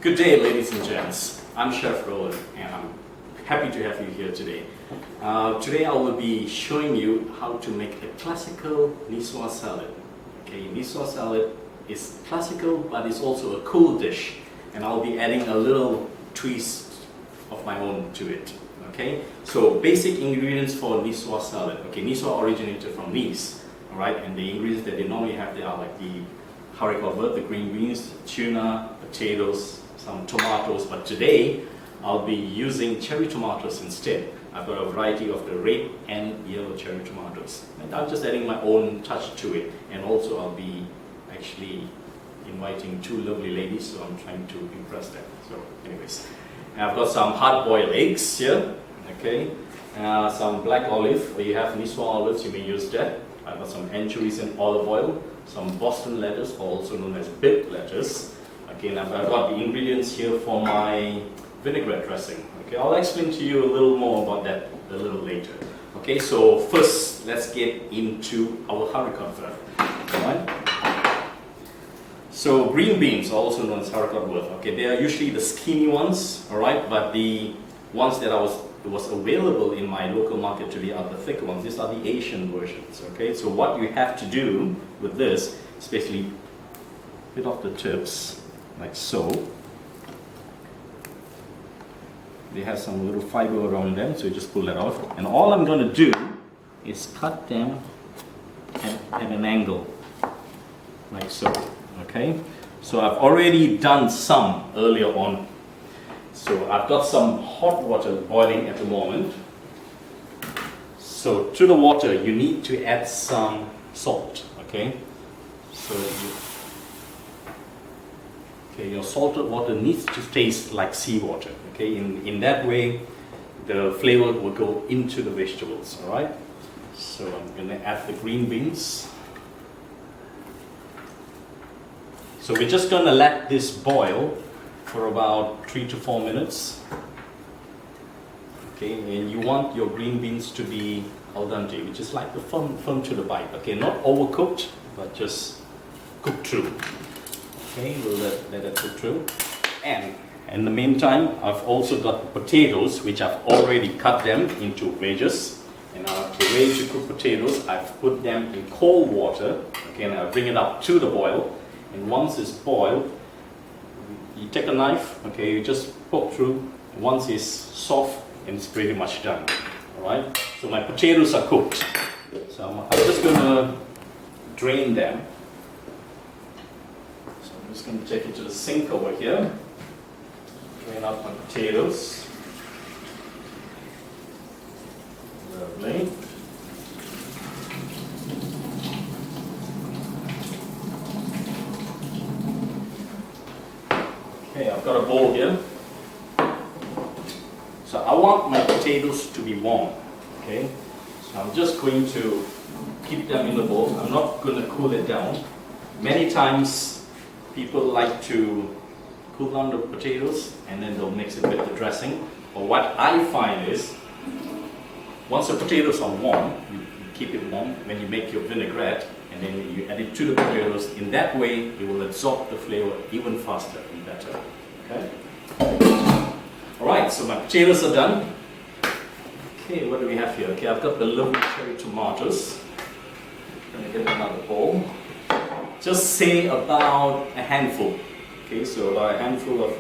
Good day, ladies and gents. I'm Chef Roland, and I'm happy to have you here today. Today I will be showing you how to make a classical Nicoise salad. Okay, Nicoise salad is classical, but it's also a cool dish, and I'll be adding a little twist of my own to it. Okay, so basic ingredients for Nicoise salad. Okay, Nicoise originated from Nice, all right, and the ingredients that they normally have, they are like the haricot vert, the green beans, tuna, potatoes, some tomatoes, but today I'll be using cherry tomatoes instead. I've got a variety of the red and yellow cherry tomatoes, and I'm just adding my own touch to it. And also I'll be actually inviting two lovely ladies, so I'm trying to impress them. So anyways, I've got some hard-boiled eggs here, okay, some black olive, or you have Nicoise olives, you may use that. I've got some anchovies and olive oil, some Boston lettuce, also known as bit lettuce. Okay, I've got the ingredients here for my vinaigrette dressing. Okay, I'll explain to you a little more about that a little later. Okay, so first let's get into our haricot vert. Alright? So green beans, also known as haricot vert. Okay, they are usually the skinny ones, alright, but the ones that was available in my local market today are the thick ones. These are the Asian versions. Okay, so what you have to do with this is basically bit off the tips, like so. They have some little fiber around them, so you just pull that off. And all I'm going to do is cut them at an angle, like so. Okay, so I've already done some earlier on. So I've got some hot water boiling at the moment. So to the water, you need to add some salt. Okay, so your salted water needs to taste like seawater. Okay, in that way, the flavor will go into the vegetables. All right. So I'm going to add the green beans. So we're just going to let this boil for about 3 to 4 minutes. Okay, and you want your green beans to be al dente, which is like the firm to the bite. Okay, not overcooked, but just cooked through. Okay, we'll let it cook through. And in the meantime, I've also got potatoes, which I've already cut them into wedges. And the way to cook potatoes, I've put them in cold water. Okay, and I'll bring it up to the boil. And once it's boiled, you take a knife, okay, you just poke through. Once it's soft, and it's pretty much done. Alright, so my potatoes are cooked. So I'm just going to drain them. So I'm just going to take it to the sink over here. Drain out my potatoes. Lovely. Okay, I've got a bowl here. So I want my potatoes to be warm. Okay, so I'm just going to keep them in the bowl. I'm not going to cool it down. Many times people like to cool down the potatoes and then they'll mix it with the dressing. But what I find is, once the potatoes are warm, you keep it warm when you make your vinaigrette, and then you add it to the potatoes. In that way, it will absorb the flavor even faster and better. Okay. Alright, so my potatoes are done. Okay, what do we have here? Okay, I've got the lovely cherry tomatoes. I'm going to get another bowl. Just say about a handful. Okay, so about a handful of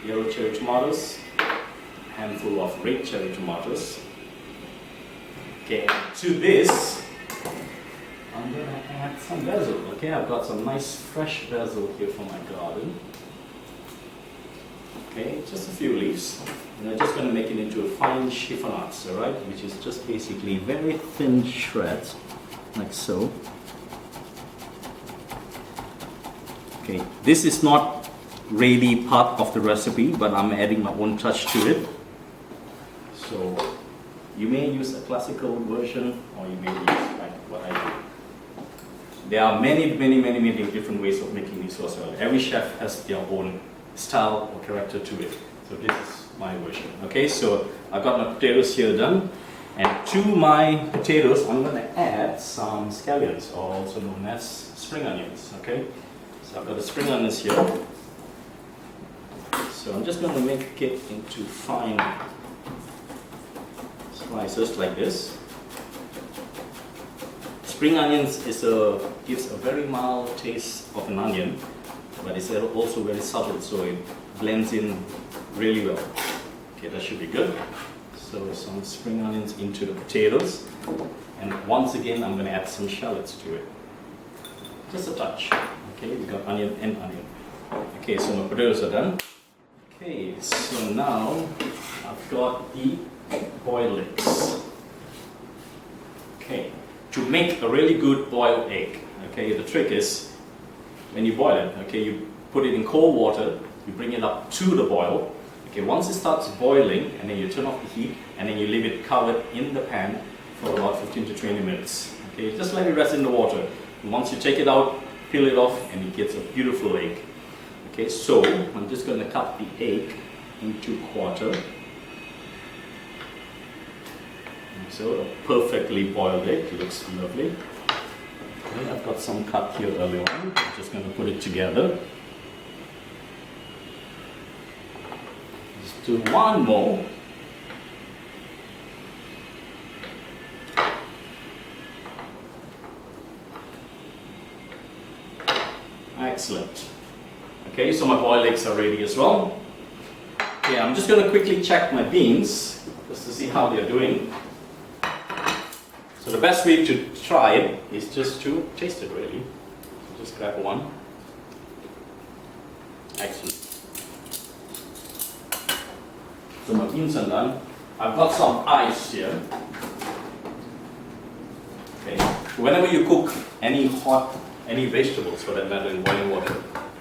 yellow cherry tomatoes, a handful of red cherry tomatoes. Okay, and to this, I'm going to add some basil. Okay, I've got some nice fresh basil here from my garden. Okay, just a few leaves. And I'm just going to make it into a fine chiffonade, alright, which is just basically very thin shreds, like so. Okay, this is not really part of the recipe, but I'm adding my own touch to it. So you may use a classical version, or you may use like what I do. There are many different ways of making Nicoise salad. Every chef has their own style or character to it. So this is my version. Okay, so I've got my potatoes here done. And to my potatoes, I'm going to add some scallions, or also known as spring onions. Okay, so I've got the spring onions here. So I'm just going to make it into fine slices like this. Spring onions gives a very mild taste of an onion, but it's also very subtle, so it blends in really well. Okay, that should be good. So some spring onions into the potatoes, and once again I'm going to add some shallots to it. Just a touch. Okay, we got onion and onion. Okay, so my potatoes are done. Okay, so now I've got the boiled eggs. Okay, to make a really good boiled egg, okay, the trick is when you boil it, okay, you put it in cold water, you bring it up to the boil. Okay, once it starts boiling, and then you turn off the heat, and then you leave it covered in the pan for about 15 to 20 minutes. Okay, just let it rest in the water. And once you take it out, peel it off, and it gets a beautiful egg. Okay, so I'm just going to cut the egg into quarter. So a perfectly boiled egg looks lovely. Okay, I've got some cut here earlier on. I'm just going to put it together. Just do one more. Excellent. Okay, so my boiled eggs are ready as well. Okay, I'm just going to quickly check my beans just to see how they're doing. So the best way to try it is just to taste it really. So just grab one. Excellent. So my beans are done. I've got some ice here. Okay. Whenever you cook any vegetables for that matter in boiling water,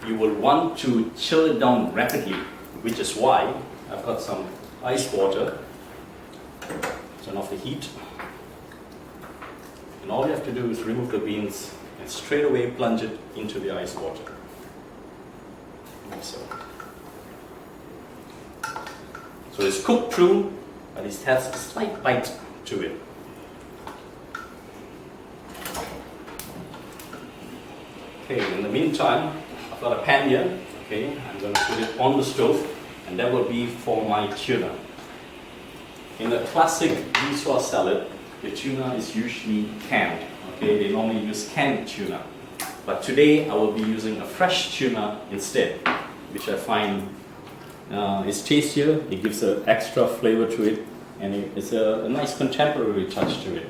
you will want to chill it down rapidly, which is why I've got some ice water. Turn off the heat. And all you have to do is remove the beans and straight away plunge it into the ice water. Like so. So it's cooked through, but it has a slight bite to it. Okay, in the meantime, I've got a pan here. Okay, I'm going to put it on the stove, and that will be for my tuna. In a classic niçoise salad, the tuna is usually canned. Okay, they normally use canned tuna. But today I will be using a fresh tuna instead, which I find is tastier. It gives an extra flavor to it, and it's a nice contemporary touch to it.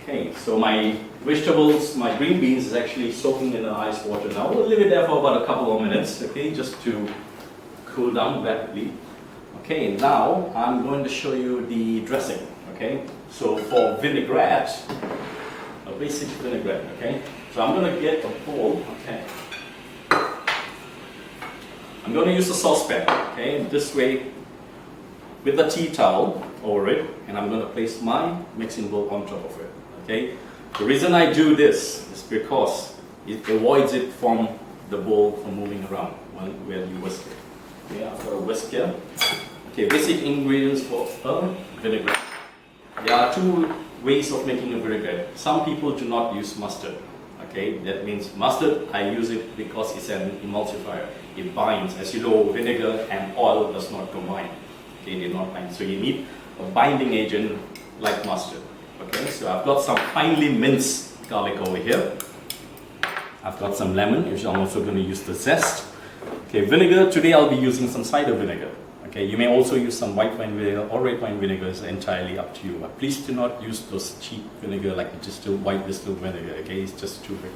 Okay, so my vegetables, my green beans is actually soaking in the ice water now. We'll leave it there for about a couple of minutes, okay, just to cool down rapidly. Okay, now I'm going to show you the dressing. Okay, so for vinaigrette, a basic vinaigrette. Okay, so I'm going to get a bowl. Okay, I'm going to use a saucepan. Okay, this way with a tea towel over it, and I'm going to place my mixing bowl on top of it. Okay, the reason I do this is because it avoids it from the bowl from moving around when you whisk it. Okay, I've got a whisk here. Okay, basic ingredients for a vinaigrette. There are two ways of making a vinaigrette. Some people do not use mustard. Okay, that means mustard, I use it because it's an emulsifier. It binds. As you know, vinegar and oil does not combine. Okay, they not bind. So you need a binding agent like mustard. Okay, so I've got some finely minced garlic over here. I've got some lemon, which I'm also going to use the zest. Okay, vinegar, today I'll be using some cider vinegar. Okay, you may also use some white wine vinegar or red wine vinegar, it's entirely up to you. But please do not use those cheap vinegar like white distilled vinegar, okay, it's just too big.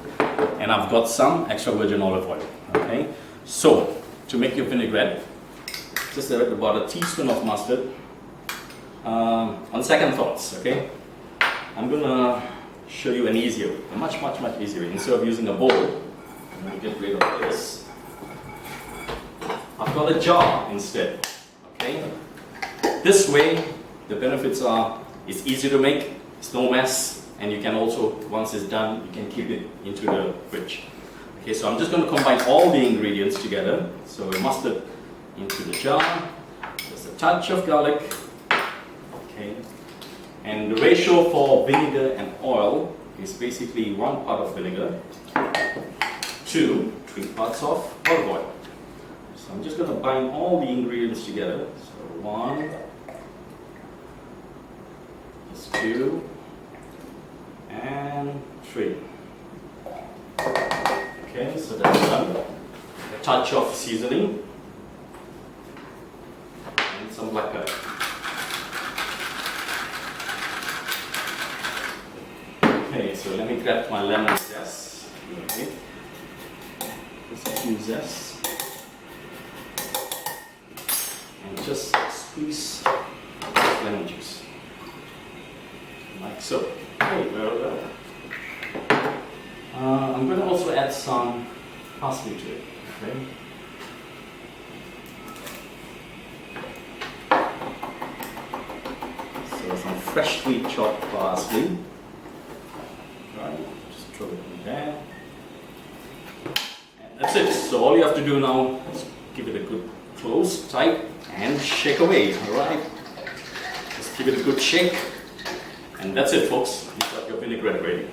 And I've got some extra virgin olive oil, okay. So, to make your vinaigrette, just about a teaspoon of mustard. On second thoughts, okay, I'm gonna show you an easier way, a much easier way. Instead of using a bowl, I'm gonna get rid of this. I've got a jar instead. Okay. This way, the benefits are it's easy to make, it's no mess, and you can also, once it's done, you can keep it into the fridge. Okay, so I'm just going to combine all the ingredients together. So mustard into the jar, just a touch of garlic. Okay, and the ratio for vinegar and oil is basically 1 part of vinegar to 3 parts of olive oil. So So I'm just going to bind all the ingredients together. So 1, that's 2, and 3. Okay, so that's done. A touch of seasoning and some black pepper. Okay, so let me grab my lemon zest. Okay. Just a few zests. And just squeeze lemon juice. Like so. Okay, very well. I'm going to also add some parsley to it. Okay. So some freshly chopped parsley. Right, just throw it in there. And that's it. So all you have to do now is give it a good close, tight, and shake away. Alright. Just give it a good shake. And that's it, folks. You've got your vinaigrette ready.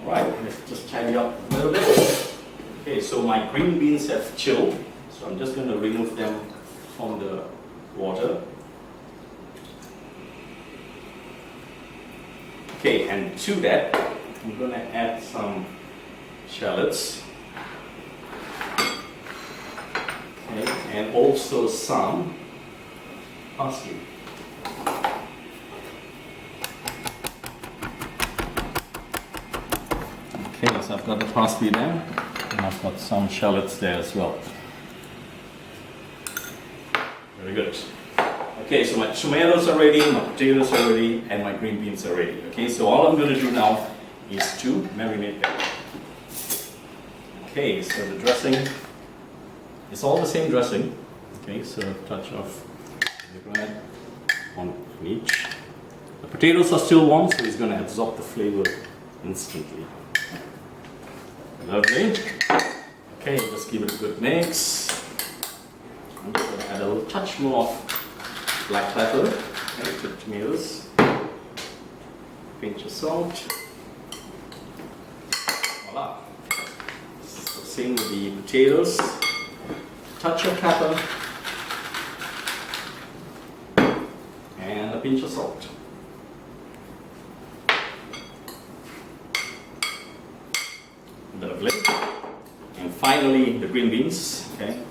Alright, let's just tidy up a little bit. Okay, so my green beans have chilled. So I'm just going to remove them from the water. Okay, and to that, I'm going to add some shallots. Okay, and also some parsley. Okay, so I've got the parsley there, and I've got some shallots there as well. Very good. Okay, so my tomatoes are ready, my potatoes are ready, and my green beans are ready. Okay, so all I'm going to do now is to marinate them. Okay, so the dressing is all the same dressing. Okay, so a touch of vinaigrette on each. The potatoes are still warm, so it's going to absorb the flavor instantly. Lovely. Okay, just give it a good mix. I'm just going to add a little touch more of black pepper, okay, to the tomatoes. Pinch of salt. Voila. So same with the potatoes. Touch of pepper. And a pinch of salt. Lovely. And finally, the green beans. Okay.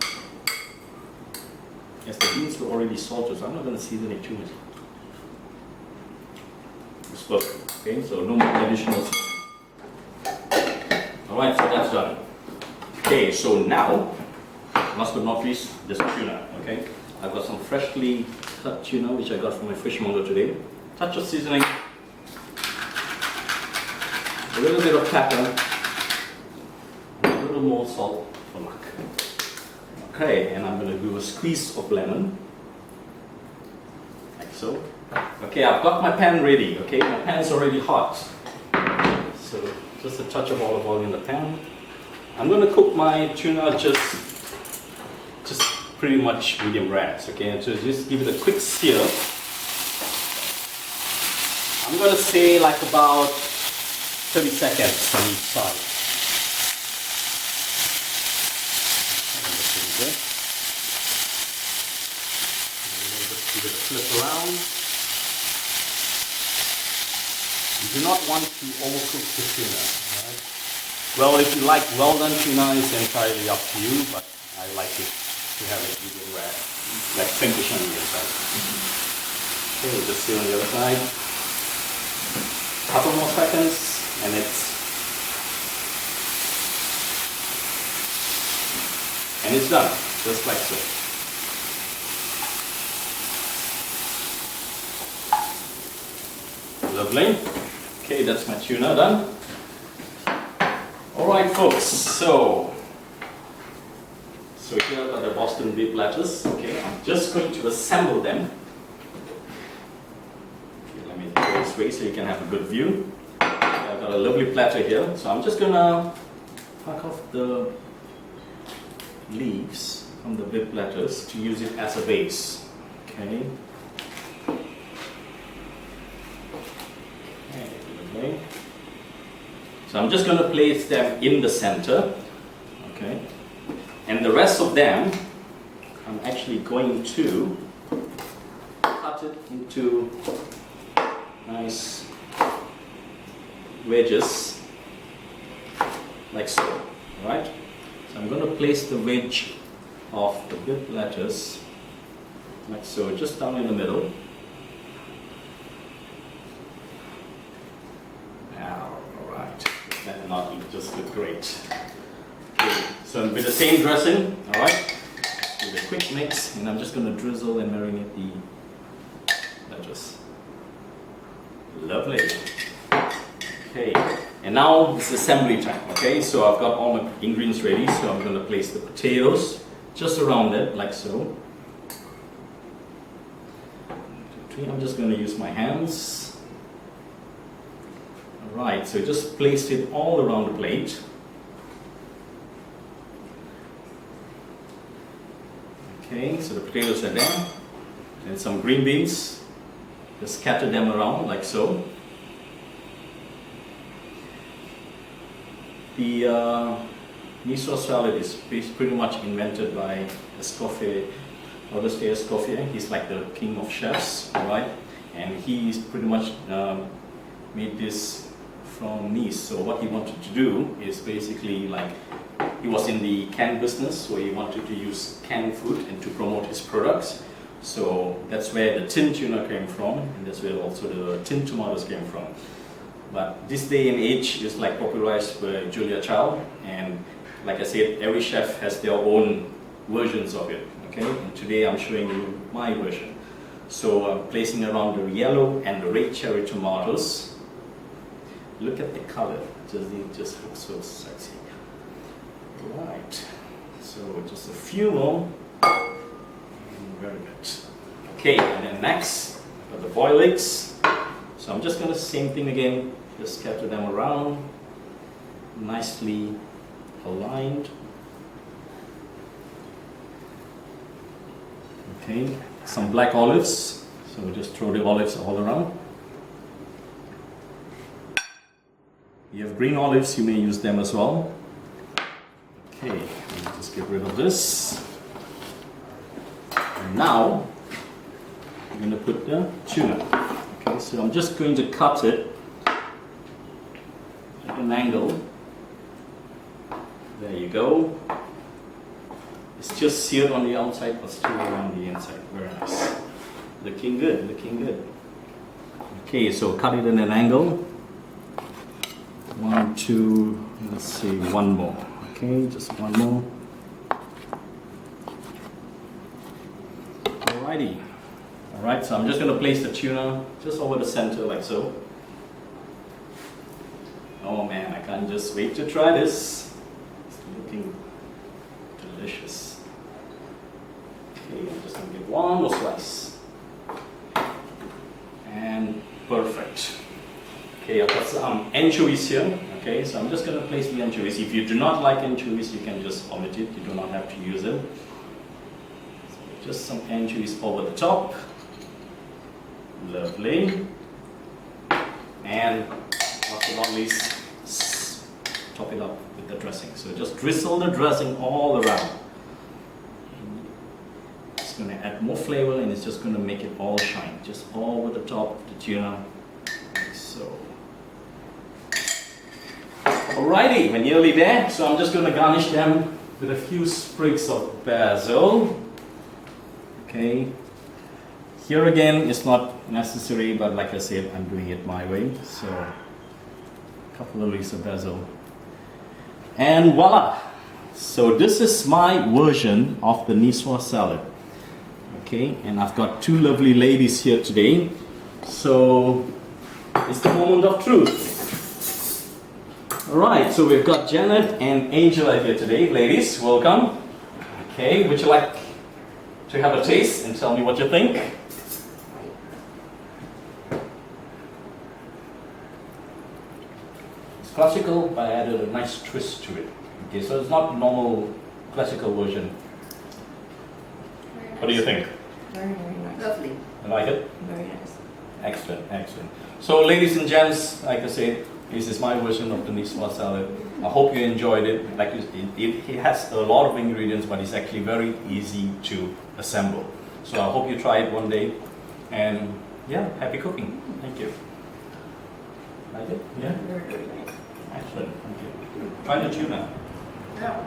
Yes, the beans were already salted, so I'm not going to season it too much. It's perfect. Okay, so no more additional seasoning. Alright, so that's done. Okay, so now, last but not least, this tuna. Okay, I've got some freshly cut tuna which I got from my fishmonger today. Touch of seasoning, a little bit of pepper, and a little more salt for luck. Okay, and I'm going to do a squeeze of lemon, like so. Okay, I've got my pan ready. Okay, my pan's already hot. So just a touch of olive oil in the pan. I'm going to cook my tuna just pretty much medium rare. Okay, so just give it a quick sear. I'm going to say like about 30 seconds on each side. Good. Just give it a flip around. You do not want to overcook the tuna. Right? Well, if you like well done tuna, it's entirely up to you, but I like it to have it medium rare, like pinkish on the inside. Okay, just see on the other side. Couple more seconds, and it's done, just like so. Lovely. Okay, that's my tuna done. Alright folks, so here are the Boston beef lettuce. Okay, I'm just going to assemble them. Okay, let me go this way so you can have a good view. Okay, I've got a lovely platter here, so I'm just gonna pack off the leaves from the beef lettuce to use it as a base. Okay. Okay. So I'm just going to place them in the center. Okay. And the rest of them I'm actually going to cut it into nice wedges, like so, right? So I'm going to place the wedge of the bit lettuce, like so, just down in the middle. Alright, that not just look great. Okay, so with the same dressing, alright, with a quick mix, and I'm just going to drizzle and marinate the lettuce. Lovely. Okay, and now it's assembly time. Okay, so I've got all my ingredients ready, so I'm going to place the potatoes just around it, like so. I'm just going to use my hands. Alright, so just place it all around the plate. Okay, so the potatoes are there, and some green beans. Just scatter them around like so. The Nicoise salad is pretty much invented by Escoffier, Auguste Escoffier. He's like the king of chefs, right? And he's pretty much made this from Nice. So what he wanted to do is basically like, he was in the canned business, where he wanted to use canned food and to promote his products. So that's where the tin tuna came from, and that's where also the tin tomatoes came from. But this day and age is like popularized by Julia Child, and like I said, every chef has their own versions of it. Okay, and today I'm showing you my version. So I'm placing around the yellow and the red cherry tomatoes. Look at the color, it just looks so sexy. Right, so just a few more. Very good. Okay, and then next, got the boiled eggs. So I'm just going to same thing again, just scatter them around, nicely aligned. Okay, some black olives. So we'll just throw the olives all around. You have green olives, you may use them as well. Okay, just get rid of this. And now, I'm going to put the tuna. Okay, so I'm just going to cut it at an angle. There you go. It's just seared on the outside, but still around the inside. Very nice. Looking good, looking good. Okay, so cut it in an angle. 1, 2, let's see, one more. Okay, just one more. Alrighty. Alright, so I'm just going to place the tuna just over the center like so. Oh man, I can't just wait to try this. It's looking delicious. Okay, I'm just going to give one more slice. And perfect. Okay, I've got some anchovies here. Okay, so I'm just going to place the anchovies. If you do not like anchovies, you can just omit it. You do not have to use them. So just some anchovies over the top. Lovely. And last but not least, top it up with the dressing. So just drizzle the dressing all around. It's going to add more flavor, and it's just going to make it all shine. Just all over the top of the tuna, like so. Alrighty, we're nearly there. So I'm just going to garnish them with a few sprigs of basil. Okay. Here again, it's not necessary, but like I said, I'm doing it my way. So, a couple of leaves of basil. And voila! So this is my version of the Nicoise salad. Okay, and I've got two lovely ladies here today. So, it's the moment of truth. Alright, so we've got Janet and Angela here today. Ladies, welcome. Okay, would you like to have a taste and tell me what you think? Classical, but I added a nice twist to it. Okay, so it's not normal classical version. What do you think? Very, very nice. Lovely. You like it? Very nice. Excellent, excellent. So ladies and gents, like I said, this is my version of the Nicoise salad. I hope you enjoyed it. Like it has a lot of ingredients, but it's actually very easy to assemble. So I hope you try it one day. And yeah, happy cooking. Thank you. Like it? Yeah? Very, very nice. Excellent. Thank you. Try the tuna. Yeah.